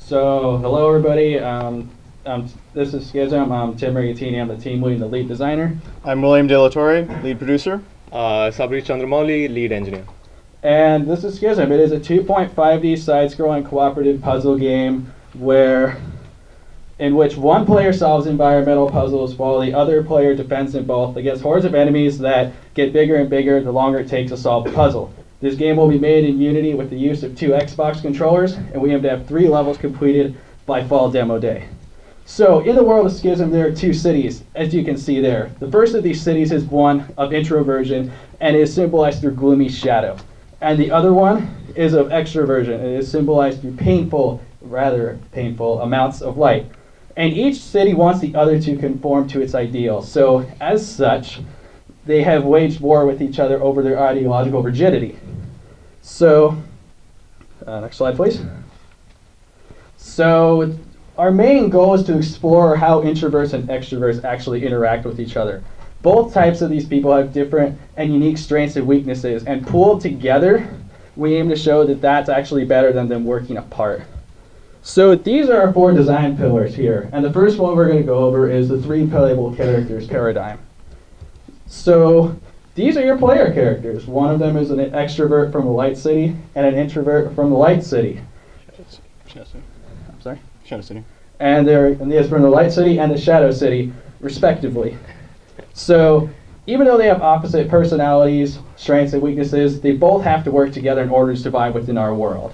So, hello everybody. This is Schism. I'm Tim Rigatini. I'm the team lead and the lead designer. I'm William De La Torre, lead producer. Sabri Chandramouli, lead engineer. And this is Schism. It is a 2.5D side-scrolling cooperative puzzle game in which one player solves environmental puzzles while the other player defends them both against hordes of enemies that get bigger and bigger the longer it takes to solve the puzzle. This game will be made in Unity with the use of 2 Xbox controllers, and we aim to have 3 levels completed by fall demo day. So, in the world of Schism, there are 2 cities, as you can see there. The first of these cities is one of introversion, and is symbolized through gloomy shadow. And the other one is of extroversion, and it is symbolized through rather painful amounts of light. And each city wants the other to conform to its ideals. So, as such, they have waged war with each other over their ideological rigidity. So, next slide, please. So, our main goal is to explore how introverts and extroverts actually interact with each other. Both types of these people have different and unique strengths and weaknesses, and pooled together, we aim to show that that's actually better than them working apart. So these are our 4 design pillars here, and the first one we're going to go over is the 3 playable characters paradigm. So these are your player characters. One of them is an extrovert from the light city and an introvert from the light city. I'm sorry? Shadow City. And they're from the light city and the shadow city, respectively. So even though they have opposite personalities, strengths, and weaknesses, they both have to work together in order to survive within our world.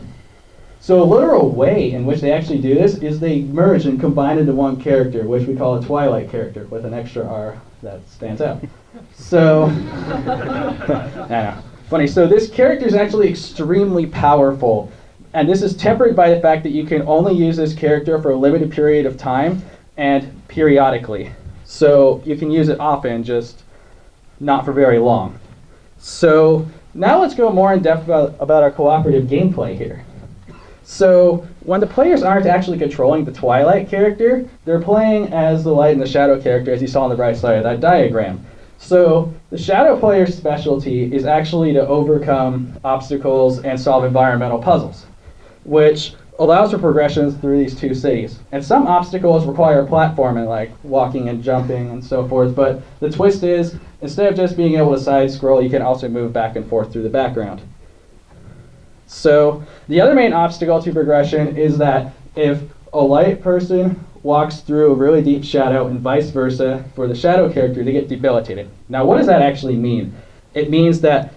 So a literal way in which they actually do this is they merge and combine into one character, which we call a Twilight character, with an extra R that stands out. So, I know, funny. So this character is actually extremely powerful, and this is tempered by the fact that you can only use this character for a limited period of time and periodically. So you can use it often, just not for very long. So now let's go more in depth about our cooperative gameplay here. So when the players aren't actually controlling the Twilight character, they're playing as the light and the shadow character, as you saw on the right side of that diagram. So the shadow player's specialty is actually to overcome obstacles and solve environmental puzzles, which allows for progressions through these 2 cities. And some obstacles require platforming, like walking and jumping and so forth, but the twist is, instead of just being able to side scroll, you can also move back and forth through the background. So the other main obstacle to progression is that if a light person walks through a really deep shadow and vice versa for the shadow character, they get debilitated. Now what does that actually mean? It means that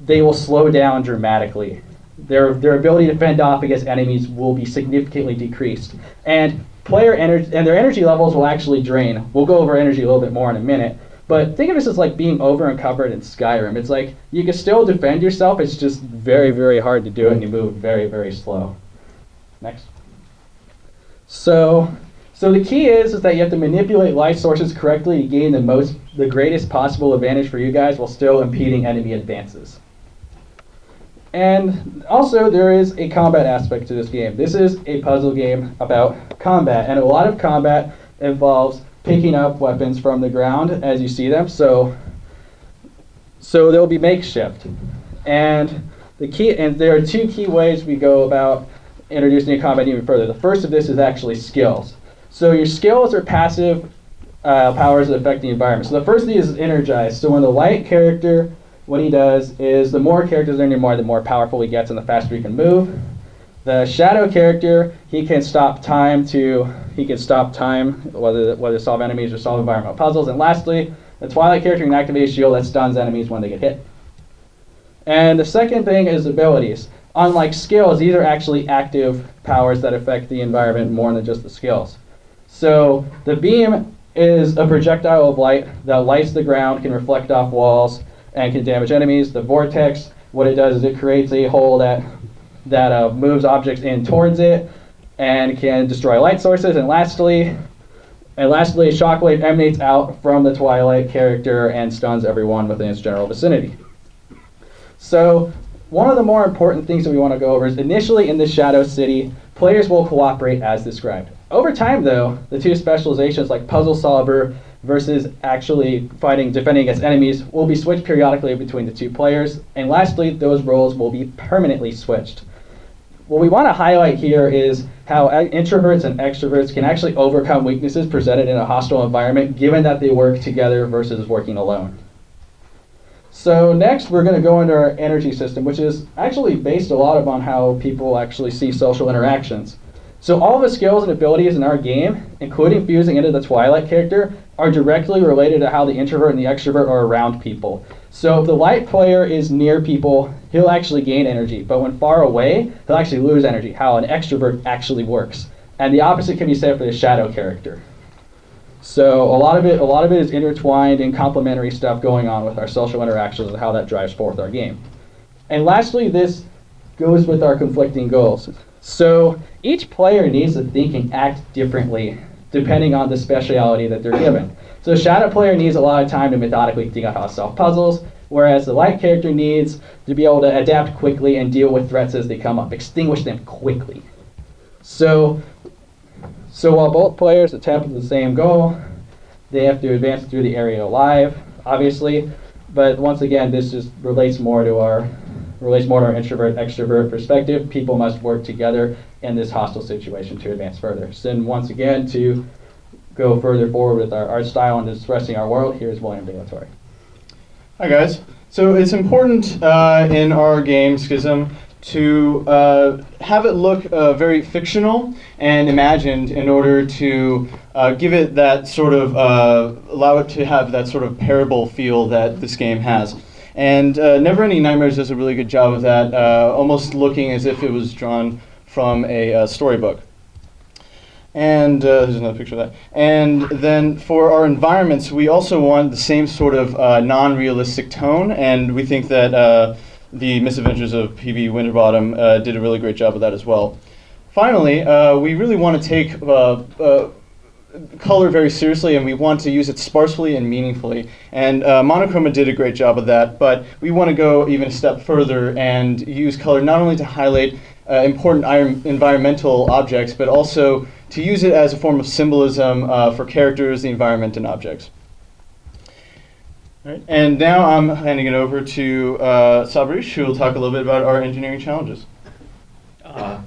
they will slow down dramatically. Their ability to fend off against enemies will be significantly decreased. And their energy levels will actually drain. We'll go over energy a little bit more in a minute. But think of this as like being over encumbered in Skyrim. It's like you can still defend yourself, it's just very, very hard to do it, and you move very, very slow. Next. So the key is that you have to manipulate life sources correctly to gain the greatest possible advantage for you guys while still impeding enemy advances. And also there is a combat aspect to this game. This is a puzzle game about combat, and a lot of combat involves picking up weapons from the ground as you see them. So they'll be makeshift. And there are 2 key ways we go about introducing combat even further. The first of this is actually skills. So your skills are passive powers that affect the environment. So the first thing is energized. So when the light character, what he does is the more characters are near, the more powerful he gets and the faster he can move. The shadow character, he can stop time, whether to solve enemies or solve environmental puzzles. And lastly, the Twilight character can activate a shield that stuns enemies when they get hit. And the second thing is abilities. Unlike skills, these are actually active powers that affect the environment more than just the skills. So the beam is a projectile of light that lights the ground, can reflect off walls, and can damage enemies. The vortex, what it does is it creates a hole that moves objects in towards it and can destroy light sources. And lastly, a shockwave emanates out from the Twilight character and stuns everyone within its general vicinity. So one of the more important things that we want to go over is initially in the Shadow City, players will cooperate as described. Over time though, the 2 specializations like puzzle solver versus actually defending against enemies will be switched periodically between the 2 players. And lastly, those roles will be permanently switched. what we want to highlight here is how introverts and extroverts can actually overcome weaknesses presented in a hostile environment, given that they work together versus working alone. So next, we're going to go into our energy system, which is actually based a lot upon how people actually see social interactions. So all the skills and abilities in our game, including fusing into the Twilight character, are directly related to how the introvert and the extrovert are around people. So if the light player is near people, he'll actually gain energy, but when far away, he'll actually lose energy, how an extrovert actually works. And the opposite can be said for the shadow character. So a lot of it is intertwined and complementary stuff going on with our social interactions and how that drives forth our game. And lastly, this goes with our conflicting goals. So each player needs to think and act differently depending on the speciality that they're given. So the shadow player needs a lot of time to methodically think out how to solve puzzles, whereas the light character needs to be able to adapt quickly and deal with threats as they come up, extinguish them quickly. So while both players attempt the same goal, they have to advance through the area alive, obviously. But once again, this just relates more to our introvert-extrovert perspective. People must work together in this hostile situation to advance further. So then once again, to go further forward with our art style and expressing our world, here's William De La Torre. Hi guys. So it's important in our game Schism to have it look very fictional and imagined in order to give it that sort of, allow it to have that sort of parable feel that this game has. And Neverending Nightmares does a really good job of that, almost looking as if it was drawn from a storybook. And there's another picture of that. And then for our environments, we also want the same sort of non-realistic tone, and we think that the Misadventures of P.B. Winterbottom did a really great job of that as well. Finally, we really want to take color very seriously, and we want to use it sparsely and meaningfully. And Monochroma did a great job of that, but we want to go even a step further and use color not only to highlight important environmental objects, but also to use it as a form of symbolism for characters, the environment, and objects. Right. And now I'm handing it over to Sabrish, who will talk a little bit about our engineering challenges.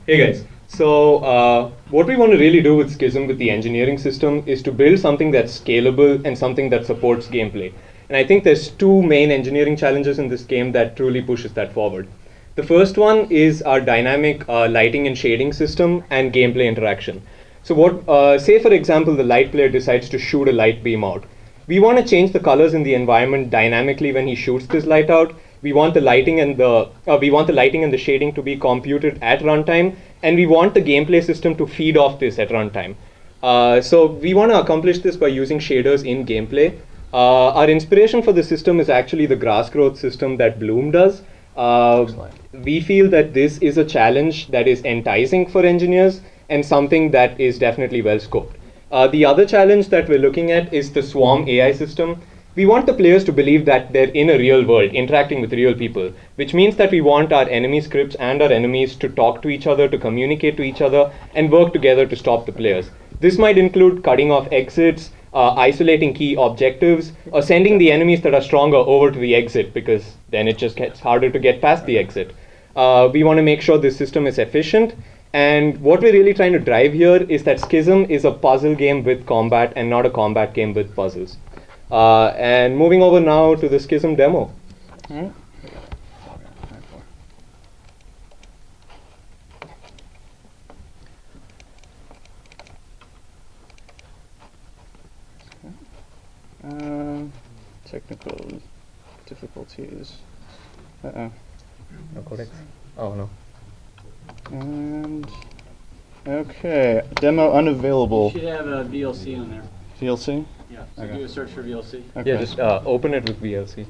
Hey guys. So what we want to really do with Schism, with the engineering system, is to build something that's scalable and something that supports gameplay. And I think there's two main engineering challenges in this game that truly pushes that forward. The first one is our dynamic lighting and shading system and gameplay interaction. So what, say for example, the light player decides to shoot a light beam out. We want to change the colors in the environment dynamically when he shoots this light out. We want the lighting and the shading to be computed at runtime, and we want the gameplay system to feed off this at runtime. So we want to accomplish this by using shaders in gameplay. Our inspiration for the system is actually the grass growth system that Bloom does. We feel that this is a challenge that is enticing for engineers and something that is definitely well scoped. The other challenge that we're looking at is the Swarm AI system. We want the players to believe that they're in a real world, interacting with real people, which means that we want our enemy scripts and our enemies to talk to each other, to communicate to each other, and work together to stop the players. This might include cutting off exits, isolating key objectives, or sending the enemies that are stronger over to the exit, because then it just gets harder to get past the exit. We want to make sure this system is efficient, and what we're really trying to drive here is that Schism is a puzzle game with combat and not a combat game with puzzles. And moving over now to the Schism demo. All right. Technical difficulties. No codecs? Oh no. And okay, demo unavailable. You should have a VLC on there. VLC? Yeah, so Okay. do a search for VLC. Okay. Yeah, just open it with VLC.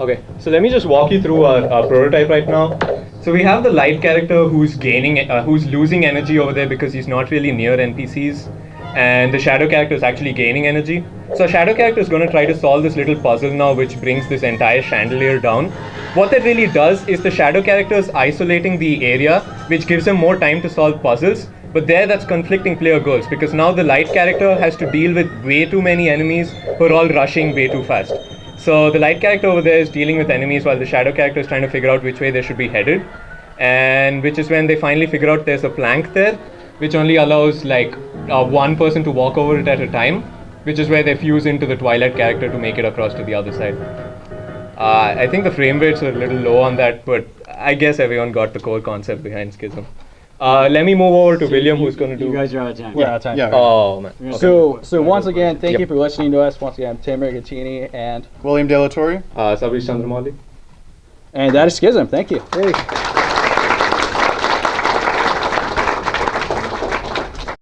Okay, so let me just walk you through our prototype right now. So we have the light character who's losing energy over there because he's not really near NPCs, and the shadow character is actually gaining energy. So shadow character is going to try to solve this little puzzle now, which brings this entire chandelier down. What that really does is the shadow character is isolating the area, which gives him more time to solve puzzles. But there, that's conflicting player goals because now the light character has to deal with way too many enemies who are all rushing way too fast. So the light character over there is dealing with enemies while the shadow character is trying to figure out which way they should be headed. And which is when they finally figure out there's a plank there, which only allows like one person to walk over it at a time, which is where they fuse into the Twilight character to make it across to the other side. I think the frame rates are a little low on that, but I guess everyone got the core concept behind Schism. Let me move over to William, who's going to do... You guys are out of time. We're out of time. Yeah. Oh, man. Okay. So once again, thank you for listening to us. Once again, I'm Tim Rigatini, and William De La Torre. Sabrish Chandramali. that is Schism. Thank you. Hey.